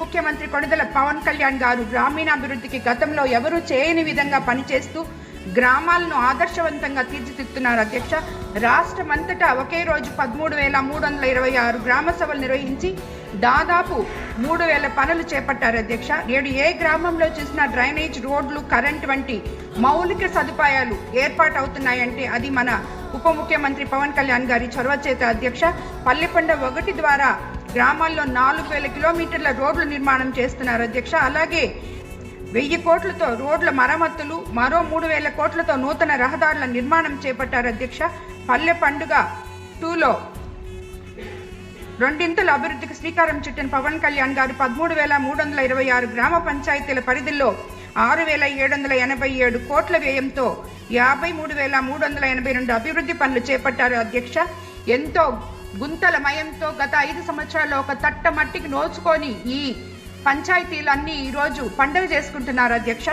ముఖ్యమంత్రి కొణిదెల పవన్ కళ్యాణ్ గారు గ్రామీణాభివృద్ధికి గతంలో ఎవరూ చేయని విధంగా పనిచేస్తూ గ్రామాలను ఆదర్శవంతంగా తీర్చిదిద్దుతున్నారు అధ్యక్ష. రాష్ట్రమంతటా ఒకే రోజు 13,326 గ్రామ సభలు నిర్వహించి దాదాపు 3,000 పనులు చేపట్టారు అధ్యక్ష. నేడు ఏ గ్రామంలో చూసినా డ్రైనేజ్, రోడ్లు, కరెంట్ వంటి మౌలిక సదుపాయాలు ఏర్పాటవుతున్నాయంటే అది మన ఉప ముఖ్యమంత్రి పవన్ కళ్యాణ్ గారి చొరవ చేత అధ్యక్ష. పల్లెపండ 1 ద్వారా గ్రామాల్లో 4,000 కిలోమీటర్ల రోడ్లు నిర్మాణం చేస్తున్నారు అధ్యక్ష. అలాగే 1,000 కోట్లతో రోడ్ల మరమ్మతులు, మరో 3,000 కోట్లతో నూతన రహదారుల నిర్మాణం చేపట్టారు అధ్యక్ష. పల్లె పండుగ 2లో రెండింతల అభివృద్ధికి శ్రీకారం చుట్టిన పవన్ కళ్యాణ్ గారు 13,326 గ్రామ పంచాయతీల పరిధిలో 6,787 కోట్ల వ్యయంతో 53,382 అభివృద్ధి పనులు చేపట్టారు అధ్యక్ష. ఎంతో గుంతలమయంతో గత 5 సంవత్సరాల్లో ఒక తట్ట మట్టికి నోచుకొని ఈ పంచాయతీలన్నీ ఈరోజు పండుగ చేసుకుంటున్నారు అధ్యక్ష.